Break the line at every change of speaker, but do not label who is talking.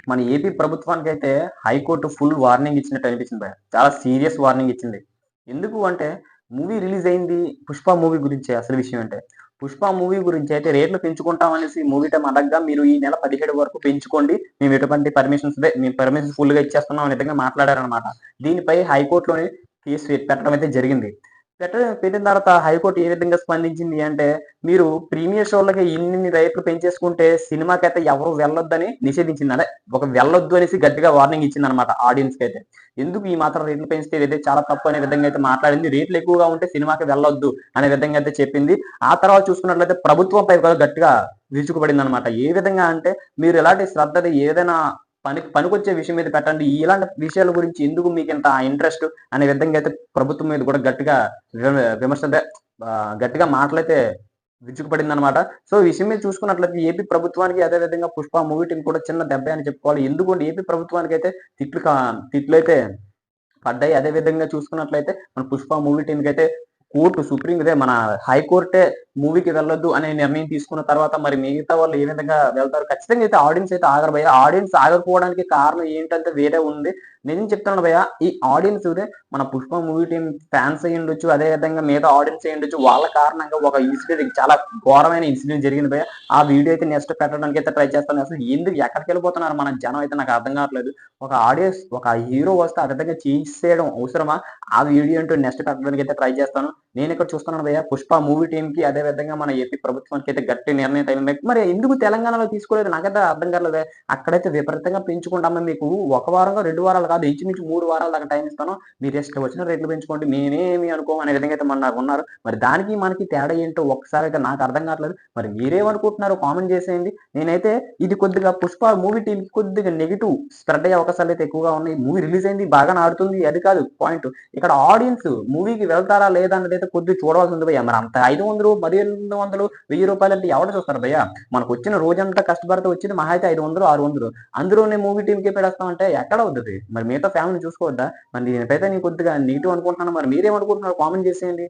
మన AP ప్రభుత్వానికైతే high court full warning ఇచ్చినట్టు అనిపించింది భయ్యా. చాలా సీరియస్ వార్నింగ్ ఇచ్చింది. ఎందుకు అంటే మూవీ రిలీజ్ అయింది 'పుష్ప' మూవీ గురించే అసలు విషయం అంటే. 'పుష్ప' మూవీ గురించి అయితే రేట్లు పెంచుకుంటాం అనేసి మూవీ టైమ్ అడగ్గా మీరు ఈ నెల 17 వరకు పెంచుకోండి. మేము ఎటువంటి పర్మిషన్స్ మేము పర్మిషన్స్ ఫుల్‌గా ఇచ్చేస్తున్నాం అనే విధంగా మాట్లాడారనమాట. దీనిపై హైకోర్ట్‌లోని కేసు పెట్టడం అయితే జరిగింది. పెట్టిన తర్వాత హైకోర్ట్ ఏ విధంగా స్పందించింది అంటే, మీరు ప్రీమియర్ షోలకి ఇన్నిన్ని రేట్లు పెంచేసుకుంటే సినిమాకైతే ఎవరు వెళ్ళొద్దని నిషేధించింది. అంటే ఒక వెళ్ళొద్దు అనేసి గట్టిగా వార్నింగ్ ఇచ్చిందనమాట ఆడియన్స్‌కైతే. ఎందుకు ఈ మాత్రం రేట్లు పెంచితే ఇదైతే చాలా తప్పు అనే విధంగా అయితే మాట్లాడింది. రేట్లు ఎక్కువగా ఉంటే సినిమాకి వెళ్ళొద్దు అనే విధంగా అయితే చెప్పింది. ఆ తర్వాత చూసుకున్నట్లయితే ప్రభుత్వంపై కూడా గట్టిగా విరుచుకుపడిందనమాట. ఏ విధంగా అంటే, మీరు ఎలాంటి శ్రద్ధది ఏదైనా పనికొచ్చే విషయం మీద పెట్టండి. ఇలాంటి విషయాల గురించి ఎందుకు మీకింత ఇంట్రెస్ట్ అనే విధంగా అయితే ప్రభుత్వం మీద కూడా గట్టిగా విమర్శ గట్టిగా మాటలైతే విరుచుకుపడిందనమాట. సో, ఈ విషయం మీద చూసుకున్నట్లయితే ఏపీ ప్రభుత్వానికి అదే విధంగా 'పుష్ప' మూవీ టీమ్ కూడా చిన్న దెబ్బే అని చెప్పుకోవాలి. ఎందుకంటే ఏపీ ప్రభుత్వానికైతే తిట్లయితే పడ్డాయి. అదే విధంగా చూసుకున్నట్లయితే మన 'పుష్ప' మూవీ టీమ్‌కైతే సుప్రీం ఇదే మన హైకోర్టే మూవీకి వెళ్ళొద్దు అనే నిర్ణయం తీసుకున్న తర్వాత మరి మిగతా వాళ్ళు ఏ విధంగా వెళ్తారు? ఖచ్చితంగా అయితే ఆడియన్స్ అయితే ఆగరు భయ్య. ఆడియన్స్ ఆగకపోవడానికి కారణం ఏంటంటే వేరే ఉంది. నిజం చెప్తున్నాను భయ్య. ఈ ఆడియన్స్ మన 'పుష్ప' మూవీ టీమ్ ఫ్యాన్స్ అయ్యుండొచ్చు. అదే విధంగా మిగతా ఆడియన్స్ అయ్యుండొచ్చు. వాళ్ళ కారణంగా ఒక ఇన్సిడెంట్ చాలా ఘోరమైన ఇన్సిడెంట్ జరిగింది భయ్య. ఆ వీడియో అయితే నెక్స్ట్ పెట్టడానికి అయితే ట్రై చేస్తాను. అసలు ఎందుకు ఎక్కడికెళ్ళిపోతున్నారు మన జనం అయితే నాకు అర్థం కావట్లేదు. ఒక హీరో వస్తే ఆ విధంగా చేసేయడం అవసరమా? ఆ వీడియో అంటూ నెక్స్ట్ పెట్టడానికి అయితే ట్రై చేస్తాను. నేనిక్కడ చూస్తున్నాను భయ్య 'పుష్ప' మూవీ టీమ్‌కి అదే విధంగా మన ఏపీ ప్రభుత్వానికి అయితే గట్టి నిర్ణయం తగిలింది. మరి ఎందుకు తెలంగాణలో తీసుకోలేదు? నాకైతే అర్థం కాలేదే. అక్కడైతే విపరీతంగా పెంచుకుంటాము. మీకు ఒక వారంగా 2 వారాలు కాదు ఇంచుమించు 3 వారాల దాకా టైం ఇస్తాను. మీరు ఇష్టం వచ్చిన రేట్లు పెంచుకోండి. నేనేమి అనుకోము అనే విధంగా అయితే ఉన్నారు. మరి దానికి మనకి తేడా ఏంటో ఒక్కసారి అయితే నాకు అర్థం కావట్లేదు. మరి మీరేమనుకుంటున్నారో కామెంట్ చేసేయండి. నేనైతే ఇది కొద్దిగా 'పుష్ప' మూవీ టీమ్‌కి కొద్దిగా నెగెటివ్ స్ప్రెడ్ అయ్యే అవకాశాలు అయితే ఎక్కువగా ఉన్నాయి. మూవీ రిలీజ్ అయింది బాగానే ఆడుతుంది. అది కాదు పాయింట్. ఇక్కడ ఆడియన్స్ మూవీకి వెళ్తారా లేదా అన్నదైతే కొద్దిగా చూడవలసి ఉంది భయ్య. మరి అంత 500, 1,800, ₹1000 అంటే ఎవరు చూస్తారు భయ్య? మనకొచ్చిన రోజంతా కష్టపడితే వచ్చింది మహా అయితే 500, 600. అందులోనే మూవీ టీమ్‌కే పెడేస్తామంటే ఎక్కడ అవుతది? మరి మిగతా ఫ్యామిలీని చూసుకోవద్దా? మరి దీనిపైతే నేను కొద్దిగా నెగెటివ్ అనుకుంటున్నాను. మరి మీరేమనుకుంటున్నారో కామెంట్ చేసేయండి.